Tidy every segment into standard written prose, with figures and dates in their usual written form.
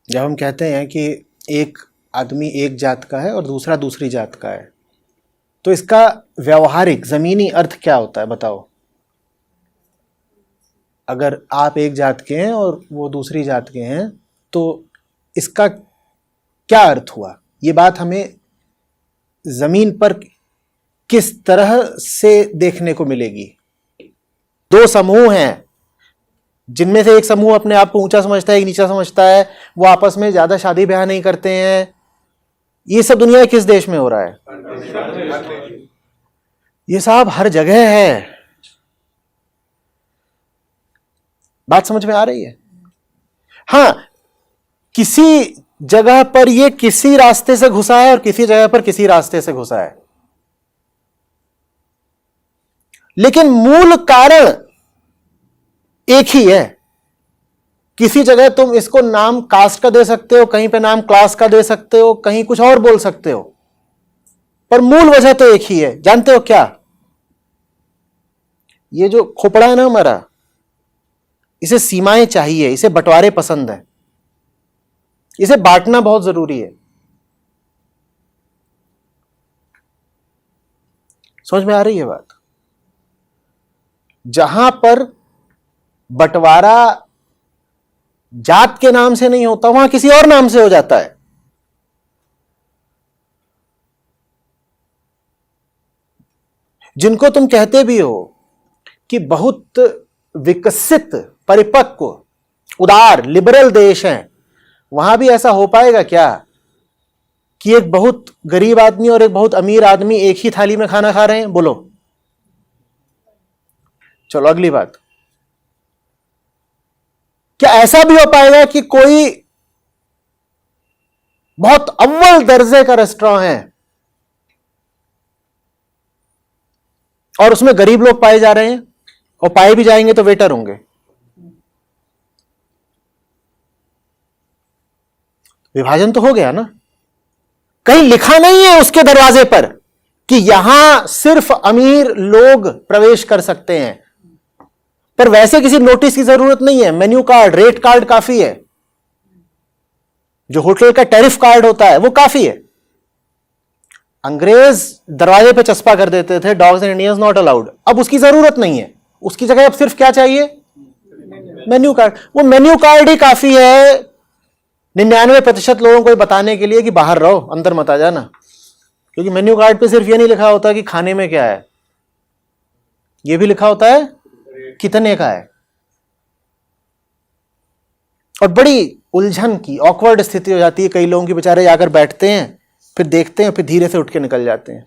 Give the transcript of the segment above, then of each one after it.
जब हम कहते हैं कि एक आदमी एक जात का है और दूसरा दूसरी जात का है, तो इसका व्यवहारिक ज़मीनी अर्थ क्या होता है बताओ? अगर आप एक जात के हैं और वो दूसरी जात के हैं तो इसका क्या अर्थ हुआ? ये बात हमें ज़मीन पर किस तरह से देखने को मिलेगी? दो समूह हैं जिनमें से एक समूह अपने आप को ऊंचा समझता है, एक नीचा समझता है, वो आपस में ज़्यादा शादी ब्याह नहीं करते हैं। ये सब दुनिया किस देश में हो रहा है? ये सब हर जगह है। बात समझ में आ रही है? हाँ, किसी जगह पर ये किसी रास्ते से घुसा है और किसी जगह पर किसी रास्ते से घुसा है, लेकिन मूल कारण एक ही है। किसी जगह तुम इसको नाम कास्ट का दे सकते हो, कहीं पे नाम क्लास का दे सकते हो, कहीं कुछ और बोल सकते हो, पर मूल वजह तो एक ही है। जानते हो क्या? ये जो खोपड़ा है ना हमारा, इसे सीमाएं चाहिए, इसे बंटवारे पसंद है, इसे बांटना बहुत जरूरी है। समझ में आ रही है बात? जहां पर बंटवारा जात के नाम से नहीं होता, वहां किसी और नाम से हो जाता है। जिनको तुम कहते भी हो कि बहुत विकसित, परिपक्व, उदार, लिबरल देश हैं, वहां भी ऐसा हो पाएगा क्या कि एक बहुत गरीब आदमी और एक बहुत अमीर आदमी एक ही थाली में खाना खा रहे हैं? बोलो। चलो अगली बात, क्या ऐसा भी हो पाएगा कि कोई बहुत अव्वल दर्जे का रेस्टोरेंट है और उसमें गरीब लोग पाए जा रहे हैं, और पाए भी जाएंगे तो वेटर होंगे? विभाजन तो हो गया ना। कहीं लिखा नहीं है उसके दरवाजे पर कि यहां सिर्फ अमीर लोग प्रवेश कर सकते हैं, पर वैसे किसी नोटिस की जरूरत नहीं है। मेन्यू कार्ड, रेट कार्ड काफी है। जो होटल का टैरिफ कार्ड होता है वो काफी है। अंग्रेज दरवाजे पे चस्पा कर देते थे, dogs and Indians not allowed. अब उसकी जरूरत नहीं है, उसकी जगह अब सिर्फ क्या चाहिए? Menu card. वो मेन्यू कार्ड ही काफी है 99% लोगों को बताने के लिए कि बाहर रहो, अंदर मत आ जाना। क्योंकि मेन्यू कार्ड पे सिर्फ ये नहीं लिखा होता कि खाने में क्या है, ये भी लिखा होता है कितने का है। और बड़ी उलझन की ऑकवर्ड स्थिति हो जाती है। कई लोगों की, बेचारे जाकर बैठते हैं, फिर देखते हैं, फिर धीरे से उठ के निकल जाते हैं।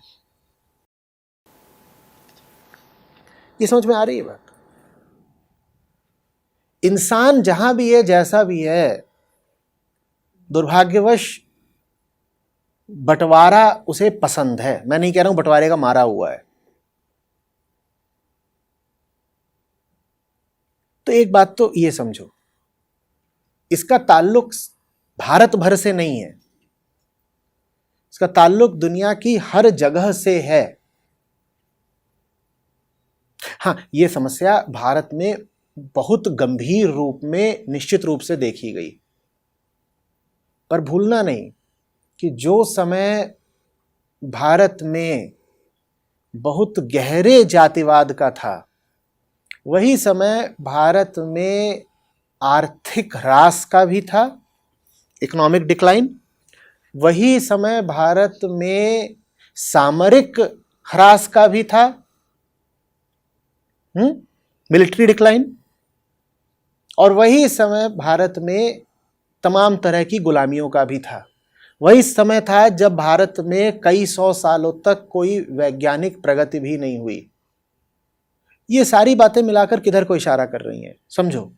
ये समझ में आ रही है बात? इंसान जहां भी है, जैसा भी है, दुर्भाग्यवश बंटवारा उसे पसंद है। मैं नहीं कह रहा हूं बंटवारे का मारा हुआ है। तो एक बात तो ये समझो, इसका ताल्लुक भारत भर से नहीं है, इसका ताल्लुक दुनिया की हर जगह से है। हां, यह समस्या भारत में बहुत गंभीर रूप में निश्चित रूप से देखी गई, पर भूलना नहीं कि जो समय भारत में बहुत गहरे जातिवाद का था, वही समय भारत में आर्थिक ह्रास का भी था, इकोनॉमिक डिक्लाइन। वही समय भारत में सामरिक ह्रास का भी था, मिलिट्री डिक्लाइन। और वही समय भारत में तमाम तरह की गुलामियों का भी था। वही समय था जब भारत में कई सौ सालों तक कोई वैज्ञानिक प्रगति भी नहीं हुई। ये सारी बातें मिलाकर किधर को इशारा कर रही हैं? समझो,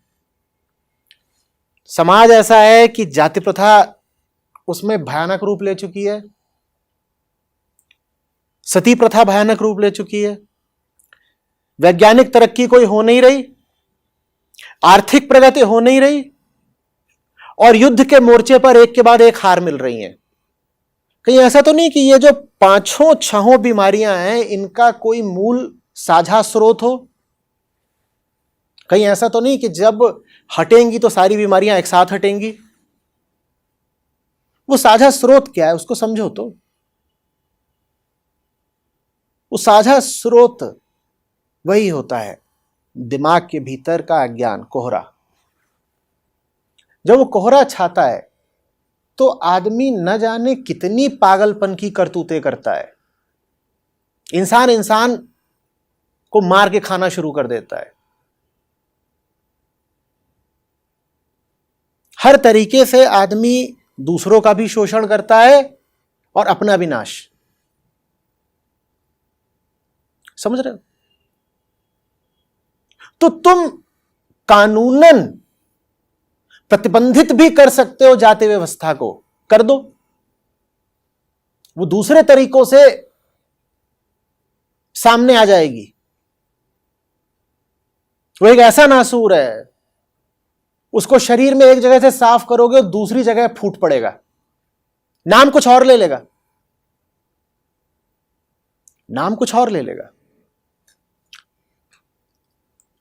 समाज ऐसा है कि जाति प्रथा उसमें भयानक रूप ले चुकी है, सती प्रथा भयानक रूप ले चुकी है, वैज्ञानिक तरक्की कोई हो नहीं रही, आर्थिक प्रगति हो नहीं रही, और युद्ध के मोर्चे पर एक के बाद एक हार मिल रही हैं। कहीं ऐसा तो नहीं कि ये जो पांचों छहों बीमारियां हैं, इनका कोई मूल साझा स्रोत हो? कहीं ऐसा तो नहीं कि जब हटेंगी तो सारी बीमारियां एक साथ हटेंगी? वो साझा स्रोत क्या है उसको समझो तो। वो साझा स्रोत वही होता है दिमाग के भीतर का अज्ञान, कोहरा। जब वो कोहरा छाता है तो आदमी न जाने कितनी पागलपन की करतूतें करता है। इंसान इंसान को मार के खाना शुरू कर देता है। हर तरीके से आदमी दूसरों का भी शोषण करता है और अपना भी नाश। समझ रहे हो? तो तुम कानूनन प्रतिबंधित भी कर सकते हो जाति व्यवस्था को, कर दो। वो दूसरे तरीकों से सामने आ जाएगी। वो एक ऐसा नासूर है, उसको शरीर में एक जगह से साफ करोगे और दूसरी जगह फूट पड़ेगा, नाम कुछ और ले लेगा, नाम कुछ और ले लेगा।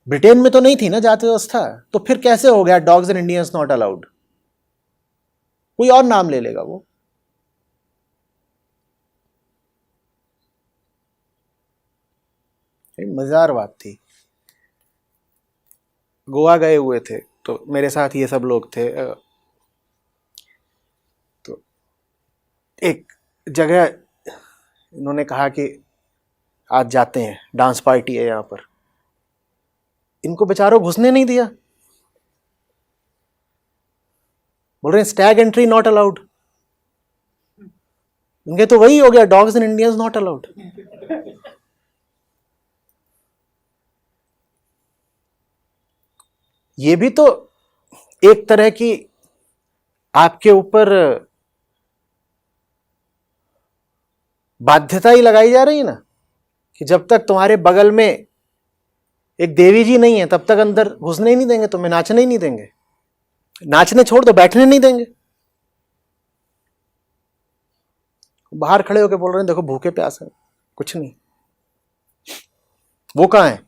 ब्रिटेन में तो नहीं थी ना जाति व्यवस्था, तो फिर कैसे हो गया dogs and Indians not allowed? कोई और नाम ले लेगा वो। मजेदार बात थी। गोवा गए हुए थे तो मेरे साथ ये सब लोग थे। तो एक जगह इन्होंने कहा कि आज जाते हैं, डांस पार्टी है यहां पर। इनको बेचारों घुसने नहीं दिया, बोल रहे हैं स्टैग एंट्री नॉट अलाउड। इनके तो वही हो गया, dogs and Indians not allowed. ये भी तो एक तरह की आपके ऊपर बाध्यता ही लगाई जा रही है ना, कि जब तक तुम्हारे बगल में एक देवी जी नहीं है तब तक अंदर घुसने ही नहीं देंगे, तुम्हें नाचने ही नहीं देंगे। नाचने छोड़ दो, बैठने नहीं देंगे। बाहर खड़े होकर बोल रहे हैं देखो भूखे प्यास है, कुछ नहीं। वो कहां है?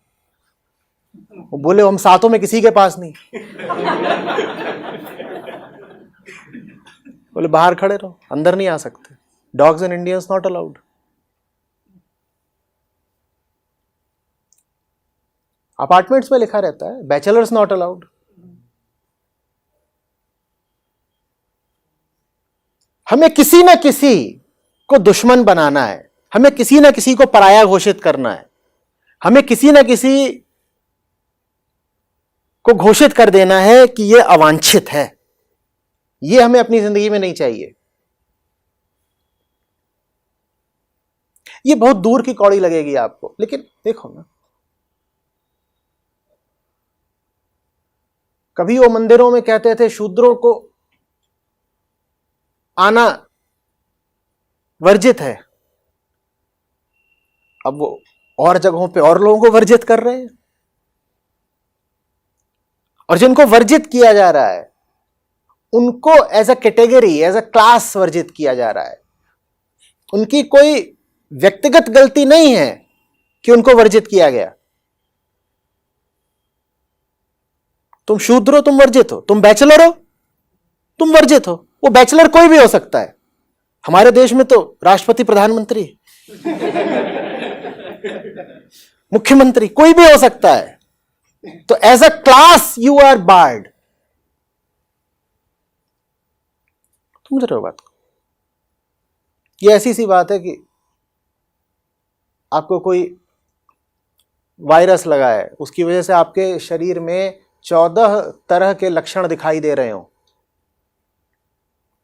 वो बोले हम सातों में किसी के पास नहीं। बोले बाहर खड़े रहो, अंदर नहीं आ सकते। Dogs and Indians not allowed. Apartments में लिखा रहता है बैचलर्स नॉट अलाउड। हमें किसी ना किसी को दुश्मन बनाना है, हमें किसी ना किसी को पराया घोषित करना है, हमें किसी ना किसी को घोषित कर देना है कि यह अवांछित है। यह हमें अपनी जिंदगी में नहीं चाहिए। यह बहुत दूर की कौड़ी लगेगी आपको, लेकिन देखो ना, कभी वो मंदिरों में कहते थे शूद्रों को आना वर्जित है, अब वो और जगहों पे और लोगों को वर्जित कर रहे हैं। और जिनको वर्जित किया जा रहा है उनको as a category, as a class वर्जित किया जा रहा है। उनकी कोई व्यक्तिगत गलती नहीं है कि उनको वर्जित किया गया। तुम शूद्र हो, तुम वर्जित हो। तुम बैचलर हो, तुम वर्जित हो। वो बैचलर कोई भी हो सकता है। हमारे देश में तो राष्ट्रपति, प्रधानमंत्री, मुख्यमंत्री कोई भी हो सकता है। तो as a class you are barred. समझ रहे हो बात को? ये ऐसी सी बात है कि आपको कोई वायरस लगा है, उसकी वजह से आपके शरीर में 14 तरह के लक्षण दिखाई दे रहे हो।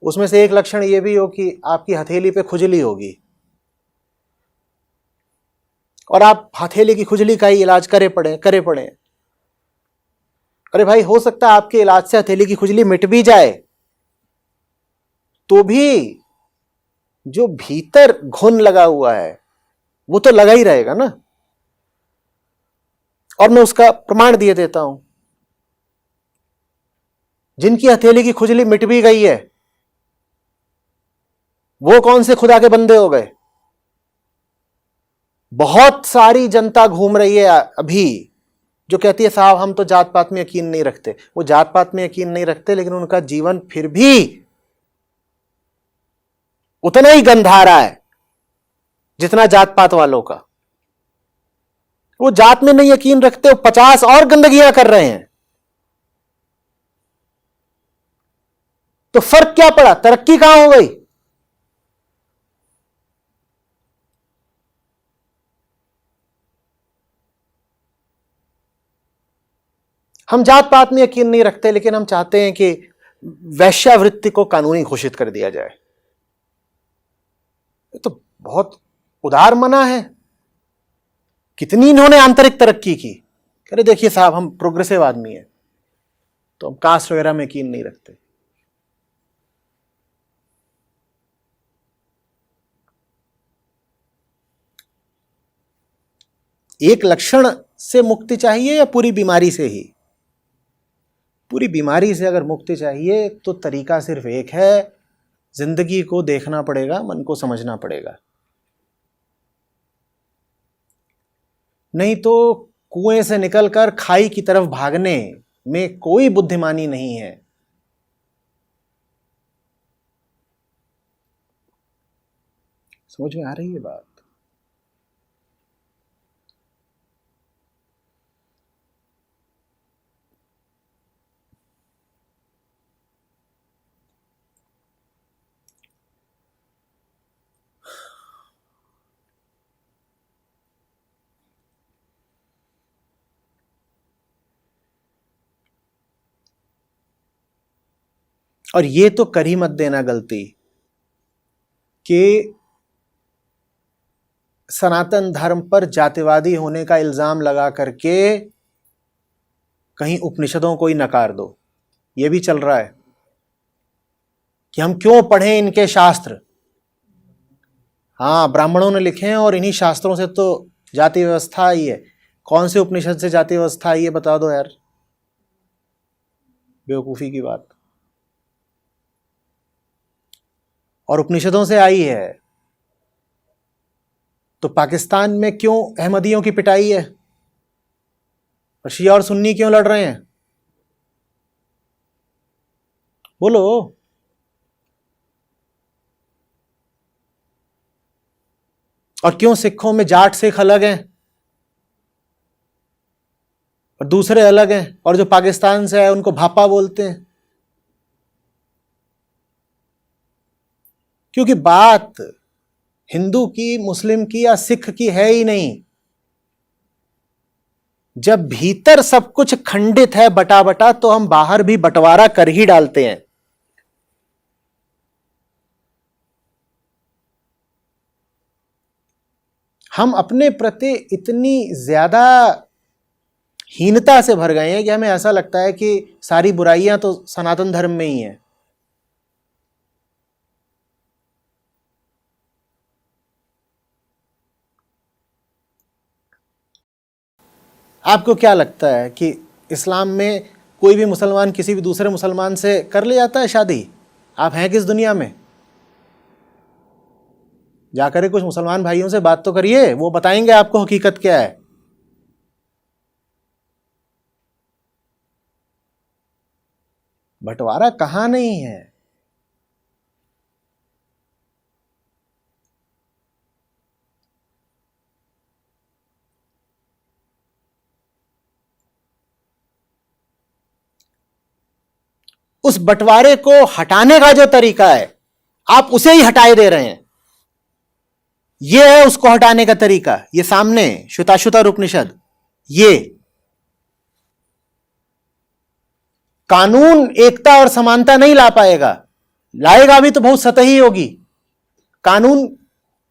उसमें से एक लक्षण यह भी हो कि आपकी हथेली पे खुजली होगी और आप हथेली की खुजली का ही इलाज करे पड़े। अरे भाई, हो सकता है आपके इलाज से हथेली की खुजली मिट भी जाए, तो भी जो भीतर घुन लगा हुआ है वो तो लगा ही रहेगा ना। और मैं उसका प्रमाण दिए देता हूं। जिनकी हथेली की खुजली मिट भी गई है वो कौन से खुदा के बंदे हो गए? बहुत सारी जनता घूम रही है अभी जो कहती है साहब हम तो जात पात में यकीन नहीं रखते। वो जात पात में यकीन नहीं रखते, लेकिन उनका जीवन फिर भी उतना ही गंध आ रहा है जितना जात पात वालों का। वो जात में नहीं यकीन रखते, वो 50 और गंदगियां कर रहे हैं। तो फर्क क्या पड़ा? तरक्की कहां हो गई? हम जात पात में यकीन नहीं रखते, लेकिन हम चाहते हैं कि वैश्यावृत्ति को कानूनी घोषित कर दिया जाए। ये तो बहुत उदार मना है। कितनी इन्होंने आंतरिक तरक्की की। कह रहे देखिए साहब, हम प्रोग्रेसिव आदमी हैं, तो हम कास्ट वगैरह में यकीन नहीं रखते। एक लक्षण से मुक्ति चाहिए या पूरी बीमारी से ही? पूरी बीमारी से अगर मुक्ति चाहिए तो तरीका सिर्फ एक है, जिंदगी को देखना पड़ेगा, मन को समझना पड़ेगा। नहीं तो कुएं से निकलकर खाई की तरफ भागने में कोई बुद्धिमानी नहीं है। समझ में आ रही है बात? और ये तो कर ही मत देना गलती कि सनातन धर्म पर जातिवादी होने का इल्जाम लगा करके कहीं उपनिषदों को ही नकार दो। ये भी चल रहा है कि हम क्यों पढ़ें इनके शास्त्र। हाँ, ब्राह्मणों ने लिखे हैं और इन्हीं शास्त्रों से तो जाति व्यवस्था आई है। कौन से उपनिषद से जाति व्यवस्था आई है बता दो यार। बेवकूफी की बात। और उपनिषदों से आई है तो पाकिस्तान में क्यों अहमदियों की पिटाई है? और शिया और सुन्नी क्यों लड़ रहे हैं? बोलो। और क्यों सिखों में जाट सिख अलग हैं और दूसरे अलग हैं, और जो पाकिस्तान से आए उनको भापा बोलते हैं? क्योंकि बात हिंदू की, मुस्लिम की या सिख की है ही नहीं। जब भीतर सब कुछ खंडित है, बटा बटा, तो हम बाहर भी बंटवारा कर ही डालते हैं। हम अपने प्रति इतनी ज्यादा हीनता से भर गए हैं कि हमें ऐसा लगता है कि सारी बुराइयां तो सनातन धर्म में ही हैं। आपको क्या लगता है कि इस्लाम में कोई भी मुसलमान किसी भी दूसरे मुसलमान से कर ले जाता है शादी? आप हैं किस दुनिया में? जाकर कुछ मुसलमान भाइयों से बात तो करिए, वो बताएंगे आपको हकीकत क्या है। बंटवारा कहां नहीं है। उस बंटवारे को हटाने का जो तरीका है, आप उसे ही हटाए दे रहे हैं। यह है उसको हटाने का तरीका। ये सामने श्वेताश्वतर उपनिषद, ये कानून एकता और समानता नहीं ला पाएगा। लाएगा भी तो बहुत सतही होगी। कानून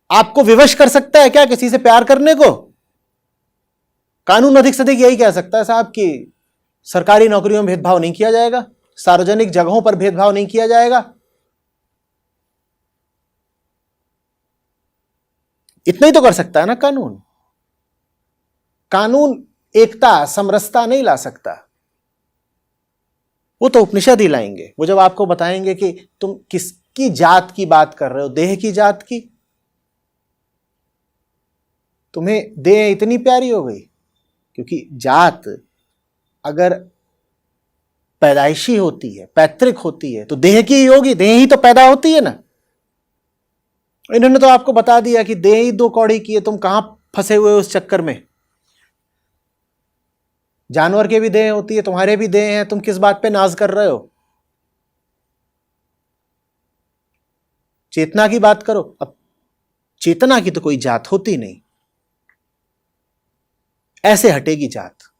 आपको विवश कर सकता है क्या किसी से प्यार करने को? कानून अधिक से अधिक यही कह सकता है साहब कि सरकारी नौकरियों में भेदभाव नहीं किया जाएगा, सार्वजनिक जगहों पर भेदभाव नहीं किया जाएगा। इतना ही तो कर सकता है ना कानून। कानून एकता, समरसता नहीं ला सकता। वो तो उपनिषद ही लाएंगे। वो जब आपको बताएंगे कि तुम किसकी जात की बात कर रहे हो, देह की जात की, तुम्हें देह इतनी प्यारी हो गई। क्योंकि जात अगर पैदाइशी होती है, पैतृक होती है, तो देह की ही होगी। देह ही तो पैदा होती है ना। इन्होंने तो आपको बता दिया कि देह ही दो कौड़ी की है, तुम कहां फंसे हुए हो उस चक्कर में। जानवर के भी देह होती है, तुम्हारे भी देह हैं, तुम किस बात पे नाज कर रहे हो। चेतना की बात करो। अब चेतना की तो कोई जात होती नहीं, ऐसे हटेगी जात।